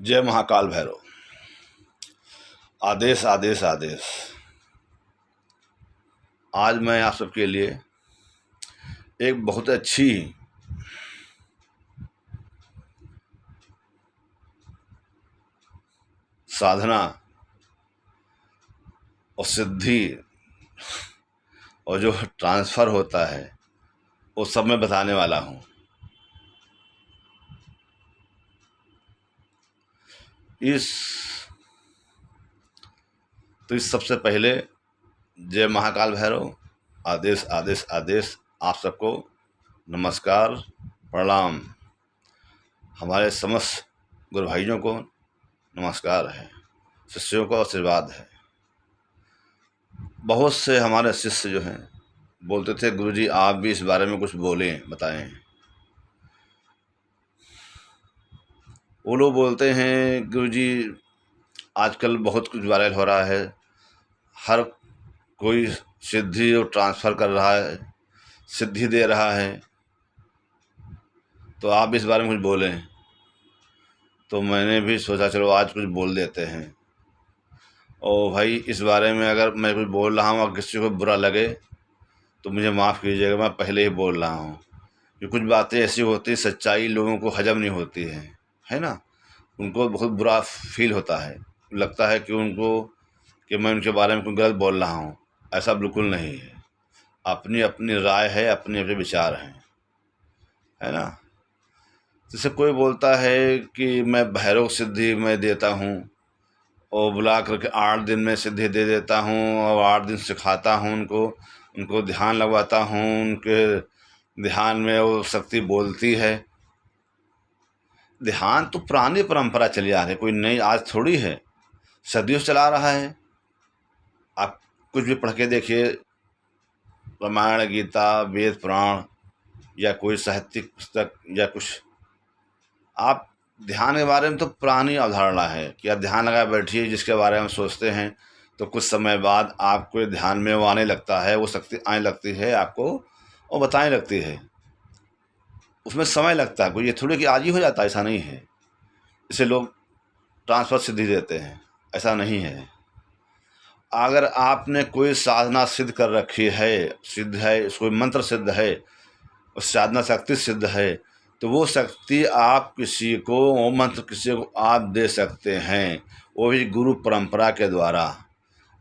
जय महाकाल भैरव। आदेश आदेश आदेश। आज मैं आप सबके लिए एक बहुत अच्छी साधना और सिद्धि और जो ट्रांसफ़र होता है वो सब मैं बताने वाला हूँ। इस सबसे पहले जय महाकाल भैरव। आदेश आदेश आदेश। आप सबको नमस्कार, प्रणाम। हमारे समस्त गुरु भाइयों को नमस्कार है, शिष्यों को आशीर्वाद है। बहुत से हमारे शिष्य जो हैं बोलते थे, गुरुजी आप भी इस बारे में कुछ बोलें, बताएं। वो लोग बोलते हैं गुरुजी आजकल बहुत कुछ वायरल हो रहा है, हर कोई सिद्धि और ट्रांसफ़र कर रहा है, सिद्धि दे रहा है, तो आप इस बारे में कुछ बोलें। तो मैंने भी सोचा चलो आज कुछ बोल देते हैं। और भाई इस बारे में अगर मैं कुछ बोल रहा हूँ और किसी को बुरा लगे तो मुझे माफ़ कीजिएगा, मैं पहले ही बोल रहा हूँ कि कुछ बातें ऐसी होती हैं, सच्चाई लोगों को हजम नहीं होती है ना। उनको बहुत बुरा फील होता है, लगता है कि उनको कि मैं उनके बारे में कुछ गलत बोल रहा हूँ। ऐसा बिल्कुल नहीं है। अपनी अपनी राय है, अपने अपने विचार हैं, है ना। जैसे कोई बोलता है कि मैं भैरव सिद्धि मैं देता हूँ और बुला करके 8 दिन में सिद्धि दे देता हूँ और 8 दिन सिखाता हूँ उनको ध्यान लगवाता हूँ, उनके ध्यान में वो शक्ति बोलती है। ध्यान तो पुरानी परंपरा चली आ रही है, कोई नई आज थोड़ी है, सदियों से चला रहा है। आप कुछ भी पढ़ के देखिए, रामायण, गीता, वेद, पुराण या कोई साहित्यिक पुस्तक या कुछ, आप ध्यान के बारे में तो पुरानी अवधारणा है कि आप ध्यान लगा बैठिए, जिसके बारे में सोचते हैं तो कुछ समय बाद आपको ध्यान में वो आने लगता है, वो शक्ति आने लगती है, आपको वो बताने लगती है। उसमें समय लगता है, कोई ये थोड़ी कि आज ही हो जाता है, ऐसा नहीं है। इसे लोग ट्रांसफर सिद्धि देते हैं, ऐसा नहीं है। अगर आपने कोई साधना सिद्ध कर रखी है, सिद्ध है, कोई मंत्र सिद्ध है, उस साधना शक्ति सिद्ध है, तो वो शक्ति आप किसी को, वो मंत्र किसी को आप दे सकते हैं, वो भी गुरु परंपरा के द्वारा।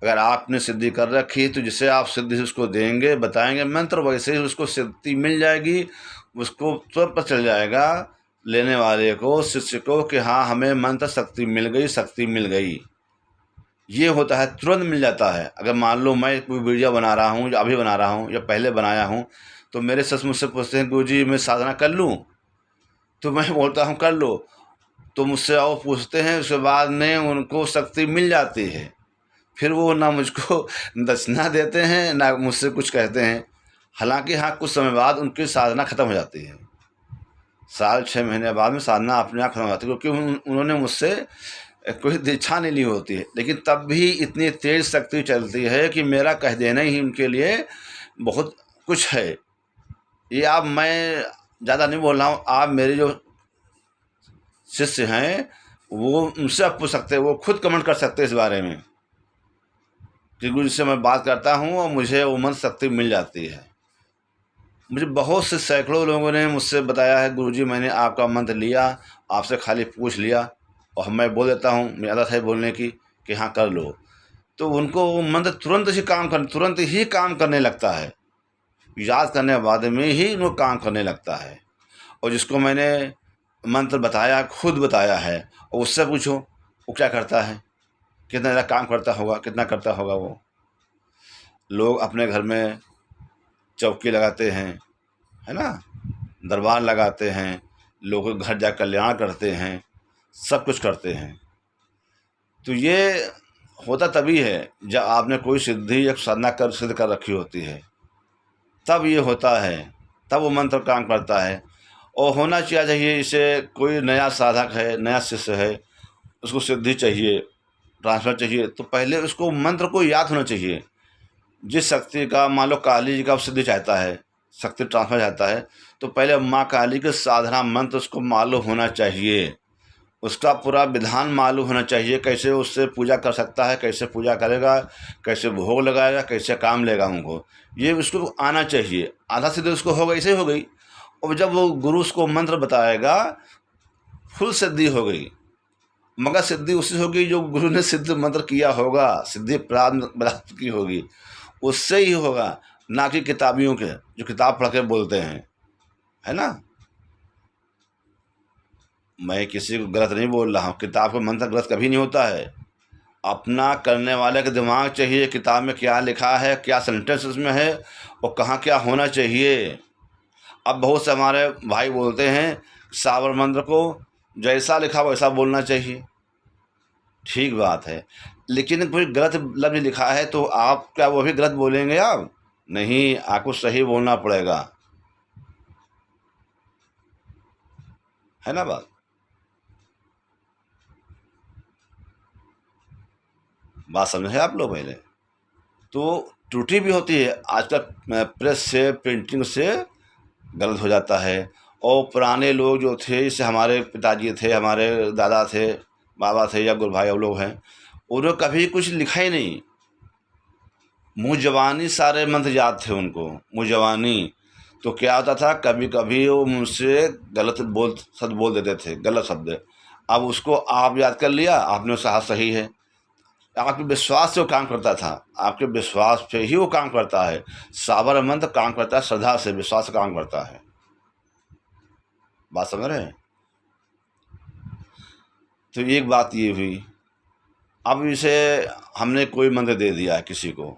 अगर आपने सिद्धि कर रखी तो जिसे आप सिद्धि उसको देंगे, बताएंगे मंत्र, वैसे ही उसको सिद्धि मिल जाएगी। उसको तुरंत पता चल जाएगा लेने वाले को, शिष्य को, कि हाँ हमें मंत्र शक्ति मिल गई, शक्ति मिल गई। ये होता है, तुरंत मिल जाता है। अगर मान लो मैं कोई वीडियो बना रहा हूँ या अभी बना रहा हूँ या पहले बनाया हूँ, तो मेरे शिष्य मुझसे पूछते हैं गुरुजी मैं साधना कर लूँ, तो मैं बोलता हूँ कर लो। तो मुझसे और पूछते हैं, उसके बाद में उनको शक्ति मिल जाती है। फिर वो ना मुझको दक्षिणा देते हैं ना मुझसे कुछ कहते हैं। हालांकि हाँ, कुछ समय बाद उनकी साधना ख़त्म हो जाती है, 6 महीने बाद में साधना अपने आप खत्म हो जाती है, क्योंकि उन्होंने मुझसे कोई दीक्षा नहीं ली होती है। लेकिन तब भी इतनी तेज शक्ति चलती है कि मेरा कह देना ही उनके लिए बहुत कुछ है। ये आप, मैं ज़्यादा नहीं बोल रहा हूँ, आप मेरे जो शिष्य हैं वो उनसे आप पूछ सकते हैं, वो खुद कमेंट कर सकते हैं इस बारे में कि गुरु जी से मैं बात करता हूँ और मुझे वो मंत्र शक्ति मिल जाती है। मुझे बहुत से सैकड़ों लोगों ने मुझसे बताया है, गुरुजी मैंने आपका मंत्र लिया, आपसे खाली पूछ लिया और मैं बोल देता हूँ, मेरी आदत है बोलने की कि हाँ कर लो, तो उनको वो मंत्र तुरंत ही काम करने लगता है। याद करने के बाद में ही उनको काम करने लगता है। और जिसको मैंने मंत्र बताया, खुद बताया है, और उससे पूछो वो क्या करता है, कितना ज़्यादा काम करता होगा, कितना करता होगा वो। लोग अपने घर में चौकी लगाते हैं, है ना, दरबार लगाते हैं, लोगों के घर जा कल्याण करते हैं, सब कुछ करते हैं। तो ये होता तभी है जब आपने कोई सिद्धि या साधना कर सिद्ध कर रखी होती है, तब ये होता है, तब वो मंत्र काम करता है। और होना चाहिए, इसे कोई नया साधक है, नया शिष्य है, उसको सिद्धि चाहिए, ट्रांसफर चाहिए, तो पहले उसको मंत्र को याद होना चाहिए। जिस शक्ति का, मान लो काली जी का सिद्धि चाहता है, शक्ति ट्रांसफर चाहता है, तो पहले माँ काली के साधना मंत्र उसको मालूम होना चाहिए। उसका पूरा विधान मालूम होना चाहिए, कैसे उससे पूजा कर सकता है, कैसे पूजा करेगा, कैसे भोग लगाएगा, कैसे काम लेगा उनको, ये उसको आना चाहिए। आधा सिद्धि उसको हो गई, ऐसे हो गई। और जब वो गुरु उसको मंत्र बताएगा, फुल सिद्धि हो गई। मगर सिद्धि उसी होगी जो गुरु ने सिद्ध मंत्र किया होगा, सिद्धि प्राप्त की होगी, उससे ही होगा, ना कि किताबियों के जो किताब पढ़ के बोलते हैं, है ना। मैं किसी को गलत नहीं बोल रहा हूँ, किताब का मंत्र गलत कभी नहीं होता है। अपना करने वाले का दिमाग चाहिए, किताब में क्या लिखा है, क्या सेंटेंस उसमें है, और कहाँ क्या होना चाहिए। अब बहुत से हमारे भाई बोलते हैं साबर मंत्र को जैसा लिखा वैसा बोलना चाहिए, ठीक बात है, लेकिन कोई गलत लफ्ज़ लिखा है तो आप क्या वो भी गलत बोलेंगे आप? नहीं, आपको सही बोलना पड़ेगा, है ना बात। बात समझे आप लोग पहले। तो त्रुटि भी होती है, आजकल प्रेस से प्रिंटिंग से गलत हो जाता है। और पुराने लोग जो थे, जैसे हमारे पिताजी थे, हमारे दादा थे, बाबा थे या गुरु भाई वो लोग हैं, उन्होंने कभी कुछ लिखा ही नहीं, मुँह ज़बानी सारे मंत्र याद थे उनको, मुँह ज़बानी। तो क्या होता था, कभी कभी वो मुझसे गलत शब्द बोल देते थे, गलत शब्द। अब उसको आप याद कर लिया, आपने कहा सही है, आपके विश्वास से वो काम करता था, आपके विश्वास पे ही वो काम करता है। साबर मंत्र काम करता है श्रद्धा से, विश्वास से काम करता है। बात समझ रहे हैं। तो एक बात ये हुई। अब इसे हमने कोई मंत्र दे दिया है किसी को,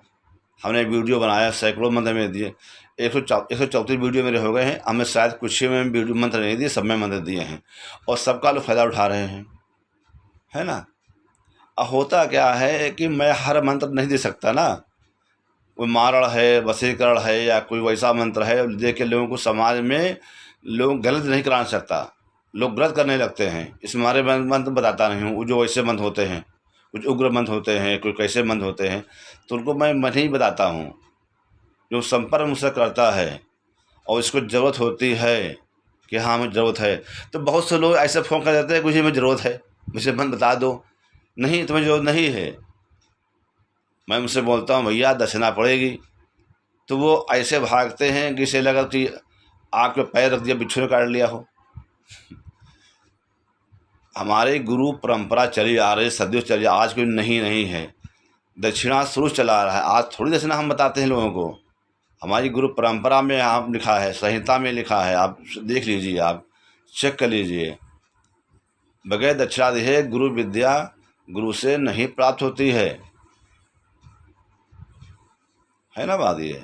हमने वीडियो बनाया, सैकड़ों मंत्र में दिए, 134 वीडियो मेरे हो गए हैं। हमें शायद कुछ ही में वीडियो मंत्र नहीं दिए, सब में मंत्र दिए हैं, और सबका लोग फ़ायदा उठा रहे हैं, है ना। अब होता क्या है कि मैं हर मंत्र नहीं दे सकता ना, कोई मारण है, वशीकरण है, या कोई वैसा मंत्र है दे के लोगों को समाज में लोग गलत नहीं करा सकता, लोग गलत करने लगते हैं। इस मारे मैं मंत्र बताता नहीं हूँ, जो वैसे मंत्र होते हैं, कुछ उग्र मंत्र होते हैं, कुछ कैसे मंत्र होते हैं, तो उनको मैं नहीं बताता हूँ। जो संपर्क मुझसे करता है और इसको ज़रूरत होती है कि हाँ हमें ज़रूरत है, तो बहुत से लोग ऐसे फ़ोन कर देते हैं कि मुझे में ज़रूरत है, मुझे मंत्र बता दो। नहीं, तुम्हें ज़रूरत नहीं है। मैं उनसे बोलता हूँ भैया दक्षिणा पड़ेगी, तो वो ऐसे भागते हैं कि इसे लगा कि आपके पैर रख दिया, बिच्छू ने काट लिया हो। हमारे गुरु परंपरा चली आ रही, सदियों चली, आज कोई नहीं है। दक्षिणा शुरू चला आ रहा है, आज थोड़ी दक्षिणा हम बताते हैं लोगों को। हमारी गुरु परंपरा में आप लिखा है, संहिता में लिखा है, आप देख लीजिए, आप चेक कर लीजिए। बगैर दक्षिणा दिए गुरु विद्या गुरु से नहीं प्राप्त होती है ना बात ये।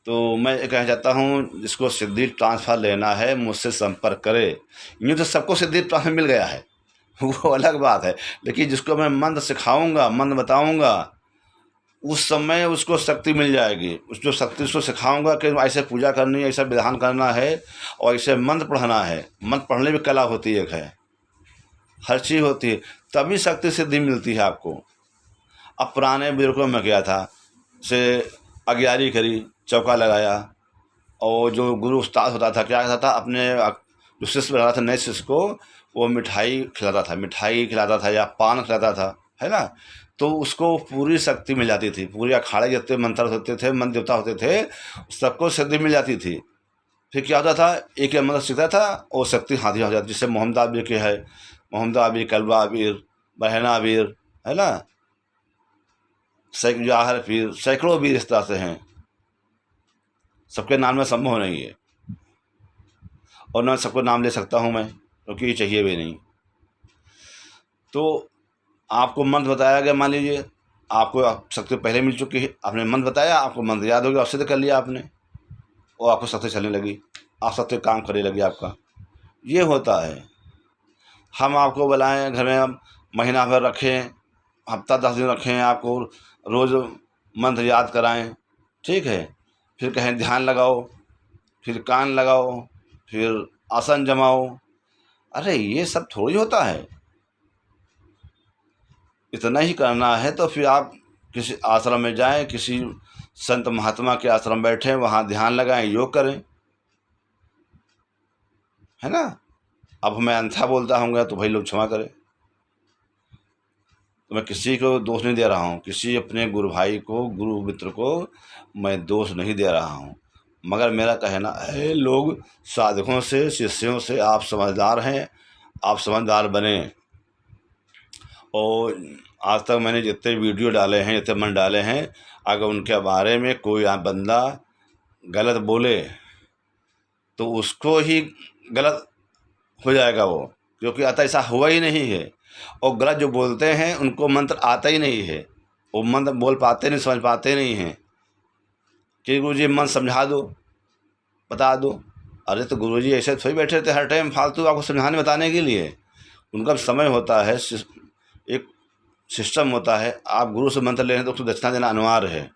तो मैं ये कहना चाहता हूँ, जिसको सिद्धि ट्रांसफ़र लेना है मुझसे संपर्क करे। यूँ तो सबको सिद्धि ट्रांसफ़र मिल गया है वो अलग बात है, लेकिन जिसको मैं मंत्र सिखाऊंगा, मंत्र बताऊंगा, उस समय उसको शक्ति मिल जाएगी। उस जो शक्ति उसको सिखाऊंगा कि ऐसे पूजा करनी है, ऐसा विधान करना है, और ऐसे मंत्र पढ़ना है। मंत्र पढ़ने में कला होती है, एक है, हर चीज़ होती है, तभी शक्ति सिद्धि मिलती है आपको। अब पुराने बुजुर्गों में क्या था, से अग्यारी करी, चौका लगाया, और जो गुरु उस्ताद होता था क्या करता था, अपने जो शिष्य बना था नए शिष्य को वो मिठाई खिलाता था या पान खिलाता था, है ना। तो उसको पूरी शक्ति मिल जाती थी, पूरे अखाड़े जितने मंत्र होते थे, मंत्र देवता होते थे, सबको सिद्धि मिल जाती थी। फिर क्या होता था, एक मंत्र सीखता था और शक्ति हाथी हो जाती, जैसे मोहम्मद आबिर के है, मोहम्मद आबिर, कलवा आबिर, बहना आबिर, है ना, जवाहर पीर, सैकड़ों वीर इस तरह से हैं। सबके नाम में संभव नहीं है, और न सबको नाम ले सकता हूँ मैं, क्योंकि ये चाहिए भी नहीं। तो आपको मंत्र बताया गया, मान लीजिए आपको शक्ति पहले मिल चुकी है, आपने मंत्र बताया, आपको मंत्र याद हो गया, सिद्ध कर लिया आपने, और आपको शक्ति चलने लगी, आप शक्ति काम करने लगी आपका। ये होता है। हम आपको बुलाएं घर में, हम महीना भर रखें, हफ्ता 10 दिन रखें, आपको रोज़ मंत्र याद कराएं, ठीक है, फिर कहें ध्यान लगाओ, फिर कान लगाओ, फिर आसन जमाओ। अरे ये सब थोड़ी होता है। इतना ही करना है तो फिर आप किसी आश्रम में जाएं, किसी संत महात्मा के आश्रम बैठें, वहाँ ध्यान लगाएं, योग करें, है ना। अब मैं अन्यथा बोलता होऊंगा तो भाई लोग क्षमा करें। तो मैं किसी को दोष नहीं दे रहा हूँ, किसी अपने गुरु भाई को, गुरु मित्र को मैं दोष नहीं दे रहा हूँ, मगर मेरा कहना है लोग साधकों से, शिष्यों से आप समझदार हैं, आप समझदार बने। और आज तक मैंने जितने वीडियो डाले हैं, जितने मन डाले हैं, अगर उनके बारे में कोई बंदा गलत बोले तो उसको ही गलत हो जाएगा वो, क्योंकि अतः ऐसा हुआ ही नहीं है। और गलत जो बोलते हैं उनको मंत्र आता ही नहीं है, वो मंत्र बोल पाते नहीं, समझ पाते नहीं हैं कि गुरुजी मंत्र समझा दो, बता दो। अरे तो गुरुजी ऐसे थोड़ी बैठे रहते हर टाइम फालतू आपको समझाने बताने के लिए। उनका समय होता है, एक सिस्टम होता है। आप गुरु से मंत्र ले रहे हैं तो उसको दक्षिणा देना अनिवार्य है।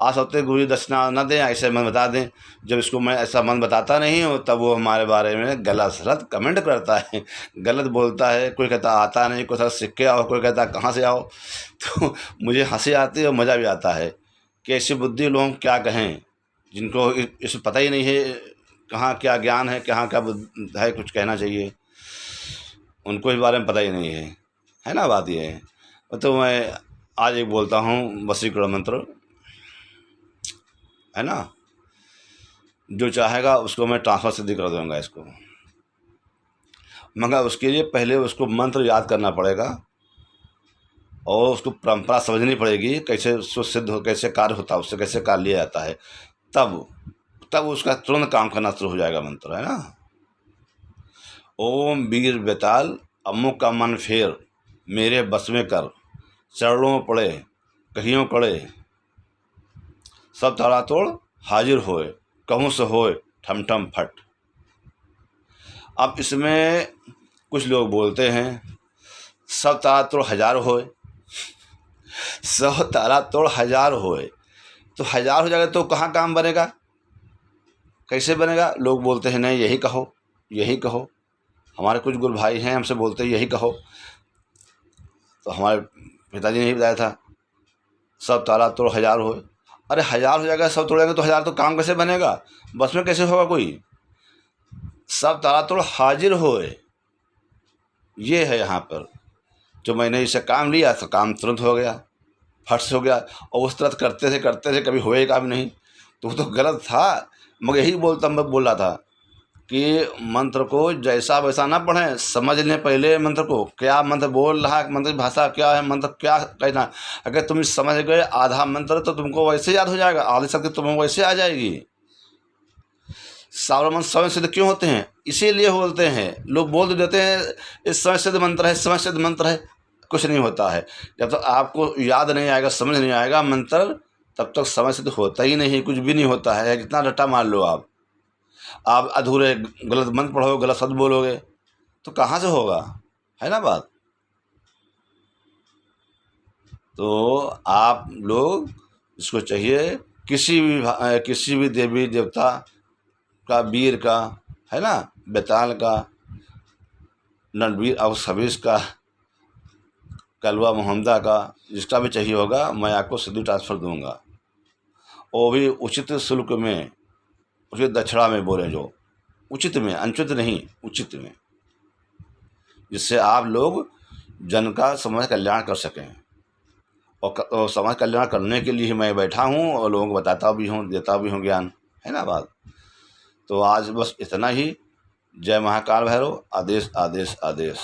आ सकते हैं गुरु जी दक्षिणा न दें, ऐसे मन बता दें। जब इसको मैं ऐसा मन बताता नहीं हूँ तब वो हमारे बारे में गलत सलत कमेंट करता है, गलत बोलता है। कोई कहता आता नहीं, कोई कहता सीख के आओ, कोई कहता कहाँ से आओ। तो मुझे हंसी आती है और मज़ा भी आता है कि ऐसी बुद्धि लोग क्या कहें, जिनको इस पता ही नहीं है कहाँ क्या ज्ञान है, कहाँ क्या है, कुछ कहना चाहिए, उनको इस बारे में पता ही नहीं है ना। बात ये है। तो मैं आज एक बोलता हूँ वशीकरण मंत्र, है ना। जो चाहेगा उसको मैं ट्रांसफ़र सिद्धि कर दूँगा इसको, मगर उसके लिए पहले उसको मंत्र याद करना पड़ेगा और उसको परंपरा समझनी पड़ेगी, कैसे उसको सिद्ध हो, कैसे कार्य होता है, उससे कैसे कार्य लिया जाता है। तब उसका तुरंत काम करना शुरू हो जाएगा मंत्र, है ना। ओम वीर बेताल अमुक का मन फेर, मेरे बस में कर, चरणों पड़े कहियों कड़े, सब ताड़ा तोड़ हाजिर होए, कहूँ से होए ठम ठम फट। अब इसमें कुछ लोग बोलते हैं सब तारा तोड़ हजार होए, सब तारा तोड़ हजार होए, तो हजार हो जाएगा तो कहाँ काम बनेगा, कैसे बनेगा। लोग बोलते हैं नहीं यही कहो, यही कहो। हमारे कुछ गुरु भाई हैं हमसे बोलते हैं यही कहो, तो हमारे पिताजी ने ही बताया था सब तारा तोड़ हजार होए। अरे हजार हो जाएगा, सब तोड़ेंगे तो हजार, तो काम कैसे बनेगा, बस में कैसे होगा कोई। सब तारा तोड़ हाजिर होए, ये है यहाँ पर। जो मैंने इससे काम लिया तो काम तुरंत हो गया, फट से हो गया। और उस तरह करते थे कभी हुए काम नहीं, तो वो तो गलत था। मगर यही मैं बोल रहा था कि मंत्र को जैसा वैसा ना पढ़ें, समझ लें पहले मंत्र को, क्या मंत्र बोल रहा है, मंत्र की भाषा क्या है, मंत्र क्या कहना। अगर तुम समझ गए आधा मंत्र तो तुमको वैसे याद हो जाएगा, आधी शक्ति तुम्हें वैसे आ जाएगी। सारे मंत्र समय सिद्ध क्यों होते हैं, इसीलिए बोलते हैं। लोग बोल देते हैं इस समय सिद्ध मंत्र है, समय सिद्ध मंत्र है, कुछ नहीं होता है। जब तक आपको याद नहीं आएगा, समझ नहीं आएगा मंत्र, तब तक समय सिद्ध होता ही नहीं, कुछ भी नहीं होता है। कितना रट्टा मार लो आप अधूरे गलत मंत्र पढ़ोगे, गलत शब्द बोलोगे तो कहाँ से होगा, है ना बात। तो आप लोग इसको चाहिए किसी भी देवी देवता का, वीर का, है ना, बेताल का, रणवीर और सवेश का, कलवा मोहम्मदा का, जिसका भी चाहिए होगा मैं आपको सिद्धि ट्रांसफ़र दूंगा। वो भी उचित शुल्क में, उचित दक्षिणा में बोले, जो उचित में, अनुचित नहीं, उचित में, जिससे आप लोग जन का समाज कल्याण कर सकें। और समाज कल्याण करने के लिए मैं बैठा हूँ और लोगों को बताता भी हूँ, देता भी हूँ ज्ञान, है ना बात। तो आज बस इतना ही। जय महाकाल भैरव। आदेश आदेश आदेश।